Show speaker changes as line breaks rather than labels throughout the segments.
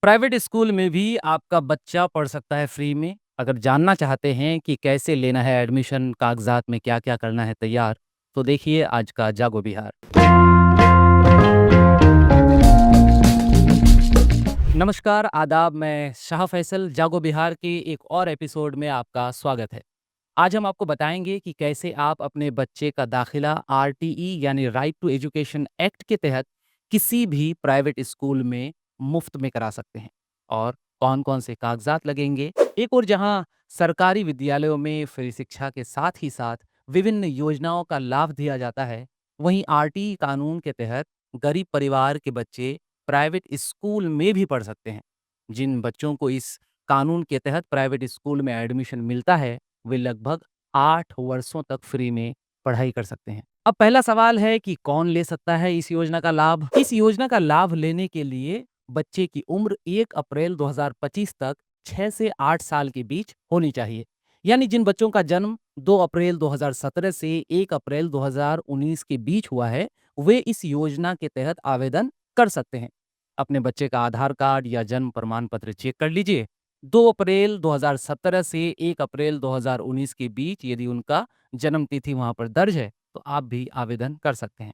Private school में भी आपका बच्चा पढ़ सकता है फ्री में। अगर जानना चाहते हैं कि कैसे लेना है एडमिशन, कागज़ात में क्या-क्या करना है तैयार, तो देखिए आज का जागो बिहार। नमस्कार, आदाब, मैं शाह फैसल, जागो बिहार के एक और एपिसोड में आपका स्वागत है। आज हम आपको बताएँगे कि कैसे आप अपने बच्चे का दाखिला आरटीई यानी राइट टू एजुकेशन एक्ट के तहत किसी भी प्राइवेट स्कूल में मुफ़्त में करा सकते हैं और कौन-कौन से कागज़ात लगेंगे। एक ओर जहाँ सरकारी विद्यालयों में फ्री शिक्षा के साथ ही साथ विभिन्न योजनाओं का लाभ दिया जाता है, वहीं आरटीई कानून के तहत गरीब परिवार के बच्चे प्राइवेट स्कूल में भी पढ़ सकते हैं। जिन बच्चों को इस कानून के तहत प्राइवेट स्कूल में एडमिशन मिलता है, वे लगभग 8 वर्षों तक फ्री में पढ़ाई कर सकते हैं। अब पहला सवाल है कि कौन ले सकता है इस योजना का लाभ? इस योजना का लाभ लेने के लिए बच्चे की उम्र 1 अप्रैल 2025 तक 6 से 8 साल के बीच होनी चाहिए। यानी जिन बच्चों का जन्म 2 अप्रैल 2017 से 1 अप्रैल 2019 के बीच हुआ है, वे इस योजना के तहत आवेदन कर सकते हैं। अपने बच्चे का आधार कार्ड या जन्म प्रमाण पत्र चेक कर लीजिए। 2 अप्रैल 2017 से 1 अप्रैल 2019 के बीच यदि उनका जन्म तिथि वहाँ पर दर्ज है, तो आप भी आवेदन कर सकते हैं।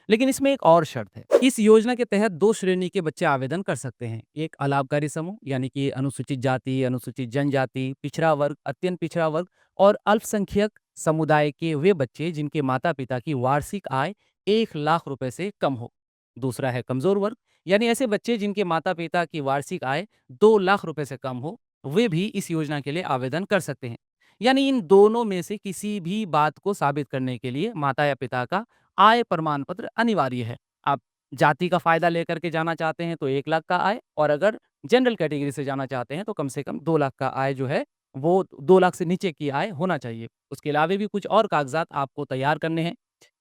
लेकिन इसमें एक और शर्त है। इस योजना के तहत 2 श्रेणी के बच्चे आवेदन कर सकते हैं। एक अलाभकारी समूह यानी कि अनुसूचित जाति, अनुसूचित जनजाति, पिछड़ा वर्ग, अत्यंत पिछड़ा वर्ग और अल्पसंख्यक समुदाय के वे बच्चे जिनके माता-पिता की वार्षिक आय 1 लाख रुपए से कम हो। दूसरा है कमज़ोर वर्ग, यानी ऐसे बच्चे जिनके माता-पिता की वार्षिक आय 2 लाख रुपए से कम हो, वे भी इस योजना के लिए आवेदन कर सकते हैं। यानी इन दोनों में से किसी भी बात को साबित करने के लिए माता या पिता का आय प्रमाण पत्र अनिवार्य है। आप जाति का फ़ायदा लेकर के जाना चाहते हैं तो 1 लाख का आय, और अगर जनरल कैटेगरी से जाना चाहते हैं तो कम से कम 2 लाख का आय जो है, वो 2 लाख से नीचे की आय होना चाहिए। उसके अलावा भी कुछ और कागज़ात आपको तैयार करने हैं,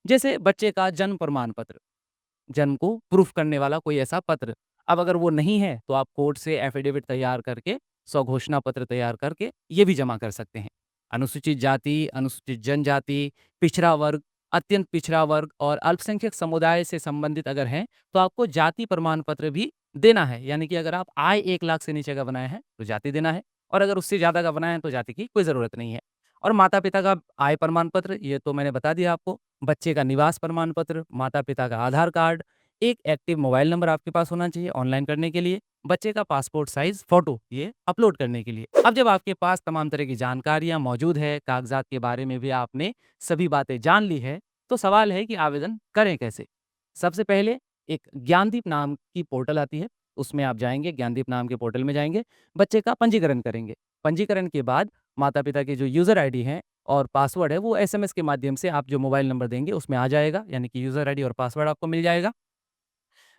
जैसे बच्चे का जन्म प्रमाण पत्र। जन्म को प्रूफ करने वाला कोई ऐसा पत्र। अब अगर वो नहीं है, तो आप कोर्ट से एफ़िडेविट तैयार करके, स्वघोषणा पत्र तैयार करके ये भी जमा कर सकते हैं। अनुसूचित जाति, अनुसूचित जनजाति, पिछड़ा वर्ग, अत्यंत पिछड़ा वर्ग और अल्पसंख्यक समुदाय से संबंधित अगर हैं, तो आपको जाति प्रमाण पत्र भी देना है। यानी कि अगर आप आय 1 लाख से नीचे का बनाए हैं, तो जाति देना है, और अगर उससे ज़्यादा का बनाए हैं, तो जाति की कोई ज़रूरत नहीं है। और माता-पिता का आय प्रमाण पत्र, ये तो मैंने बता दिया आपको। बच्चे का निवास प्रमाण पत्र, माता-पिता का आधार कार्ड, एक एक्टिव मोबाइल नंबर आपके पास होना चाहिए ऑनलाइन करने के लिए, बच्चे का पासपोर्ट साइज़ फ़ोटो ये अपलोड करने के लिए। अब जब आपके पास तमाम तरह की जानकारियाँ मौजूद है, कागज़ात के बारे में भी आपने सभी बातें जान ली है, तो सवाल है कि आवेदन करें कैसे? सबसे पहले एक ज्ञानदीप नाम की पोर्टल आती है, उसमें आप जाएँगे, ज्ञानदीप नाम के पोर्टल में जाएँगे, बच्चे का पंजीकरण करेंगे। पंजीकरण के बाद माता-पिता के जो यूज़र आईडी है और पासवर्ड है, वो एसएमएस के माध्यम से आप जो मोबाइल नंबर देंगे उसमें आ जाएगा, यानी कि यूज़र आईडी और पासवर्ड आपको मिल जाएगा।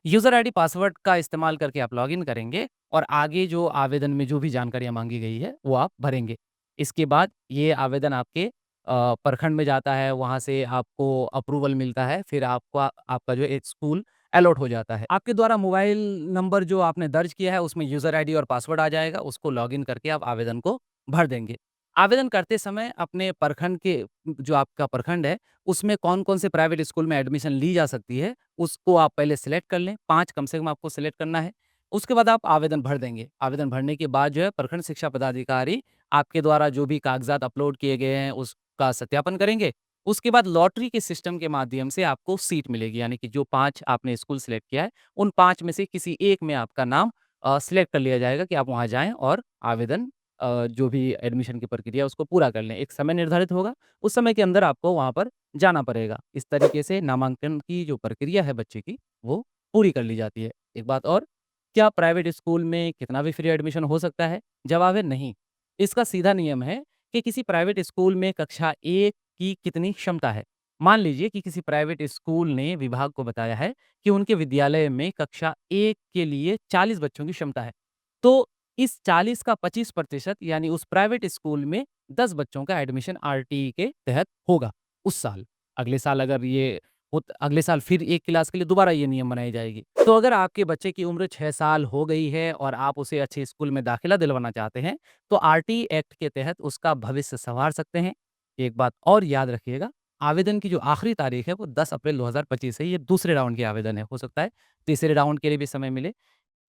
यूज़र आईडी पासवर्ड का इस्तेमाल करके आप लॉगिन करेंगे और आगे जो आवेदन में जो भी जानकारियाँ माँगी गई है, वो आप भरेंगे। इसके बाद ये आवेदन आपके प्रखंड में जाता है, वहाँ से आपको अप्रूवल मिलता है, फिर आपका जो एक स्कूल अलॉट हो जाता है। आपके द्वारा मोबाइल नंबर जो आपने दर्ज किया है, उसमें यूज़र आईडी और पासवर्ड आ जाएगा, उसको लॉगिन करके आप आवेदन को भर देंगे। आवेदन करते समय अपने प्रखंड के जो आपका प्रखंड है, उसमें कौन-कौन से प्राइवेट स्कूल में एडमिशन ली जा सकती है, उसको आप पहले सिलेक्ट कर लें, 5 कम से कम आपको सिलेक्ट करना है। उसके बाद आप आवेदन भर देंगे। आवेदन भरने के बाद जो है प्रखंड शिक्षा पदाधिकारी आपके द्वारा जो भी कागज़ात अपलोड किए गए हैं, उसका सत्यापन करेंगे। उसके बाद लॉटरी के सिस्टम के माध्यम से आपको सीट मिलेगी, यानी कि जो 5 आपने स्कूल सिलेक्ट किया है, उन 5 में से किसी एक में आपका नाम सिलेक्ट कर लिया जाएगा कि आप वहाँ जाएँ और आवेदन जो भी एडमिशन की प्रक्रिया है उसको पूरा कर लें। एक समय निर्धारित होगा, उस समय के अंदर आपको वहाँ पर जाना पड़ेगा। इस तरीके से नामांकन की जो प्रक्रिया है बच्चे की, वो पूरी कर ली जाती है। एक बात और, क्या प्राइवेट स्कूल में कितना भी फ्री एडमिशन हो सकता है? जवाब है नहीं। इसका सीधा नियम है कि किसी प्राइवेट स्कूल में कक्षा 1 की कितनी क्षमता है। मान लीजिए कि किसी प्राइवेट स्कूल ने विभाग को बताया है कि उनके विद्यालय में कक्षा 1 के लिए 40 बच्चों की क्षमता है। तो इस 40 का 25% यानी उस प्राइवेट स्कूल में 10 बच्चों का एडमिशन आरटीई के तहत होगा उस साल। अगले साल अगर ये अगले साल फिर एक क्लास के लिए दोबारा ये नियम बनाई जाएगी। तो अगर आपके बच्चे की उम्र 6 साल हो गई है और आप उसे अच्छे स्कूल में दाखिला दिलवाना चाहते हैं, तो आरटीई एक्ट के तहत उसका भविष्य सँवार सकते हैं। एक बात और याद रखिएगा, आवेदन की जो आखिरी तारीख है वो 10 अप्रैल 2025 है। ये दूसरे राउंड के आवेदन है। हो सकता है तीसरे राउंड के लिए भी समय मिले।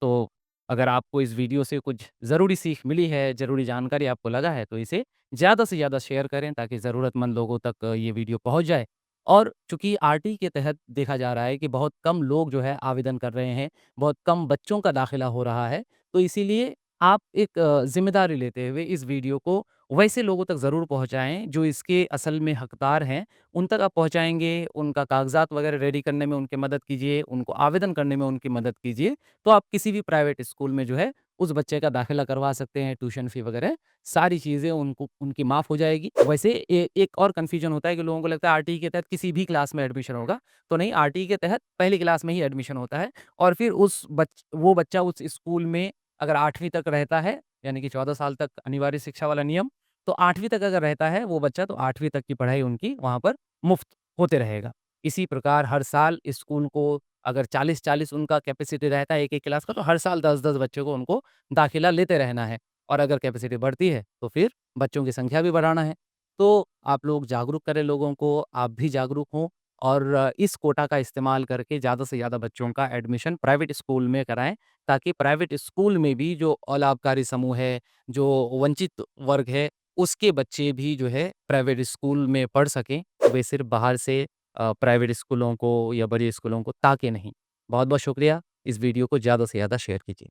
तो अगर आपको इस वीडियो से कुछ ज़रूरी सीख मिली है, ज़रूरी जानकारी आपको लगा है, तो इसे ज़्यादा से ज़्यादा शेयर करें ताकि ज़रूरतमंद लोगों तक ये वीडियो पहुँच जाए। और चूँकि आरटी के तहत देखा जा रहा है कि बहुत कम लोग जो है आवेदन कर रहे हैं, बहुत कम बच्चों का दाखिला हो रहा है, तो इसीलिए आप एक ज़िम्मेदारी लेते हुए इस वीडियो को वैसे लोगों तक ज़रूर पहुँचाएँ जो इसके असल में हकदार हैं, उन तक आप पहुँचाएँगे, उनका कागज़ात वगैरह रेडी करने में उनकी मदद कीजिए, उनको आवेदन करने में उनकी मदद कीजिए, तो आप किसी भी प्राइवेट स्कूल में जो है उस बच्चे का दाखिला करवा सकते हैं, ट्यूशन फ़ी वगैरह सारी चीज़ें उनको उनकी माफ़ हो जाएगी। वैसे एक और कन्फ्यूज़न होता है कि लोगों को लगता है आरटीई के तहत किसी भी क्लास में एडमिशन होगा, तो नहीं आरटीई के तहत पहली क्लास में ही एडमिशन होता है और फिर वो बच्चा उस स्कूल में अगर 8वीं तक रहता है, यानी कि 14 साल तक अनिवार्य शिक्षा वाला नियम, तो 8वीं तक अगर रहता है वो बच्चा तो 8वीं तक की पढ़ाई उनकी वहाँ पर मुफ़्त होते रहेगा। इसी प्रकार हर साल स्कूल को अगर 40-40 उनका कैपेसिटी रहता है एक-एक क्लास का, तो हर साल 10-10 बच्चों को उनको दाखिला लेते रहना है और अगर कैपेसिटी बढ़ती है, तो फिर बच्चों की संख्या भी बढ़ाना है। तो आप लोग जागरूक करें लोगों को, आप भी जागरूक हों और इस कोटा का इस्तेमाल करके ज़्यादा से ज़्यादा बच्चों का एडमिशन प्राइवेट स्कूल में कराएँ, ताकि प्राइवेट स्कूल में भी जो अलाभकारी समूह है, जो वंचित वर्ग है, उसके बच्चे भी जो है प्राइवेट स्कूल में पढ़ सकें। वे सिर्फ़ बाहर से प्राइवेट स्कूलों को या बड़ी स्कूलों को ताकें नहीं। बहुत-बहुत शुक्रिया। इस वीडियो को ज़्यादा से ज़्यादा शेयर कीजिए।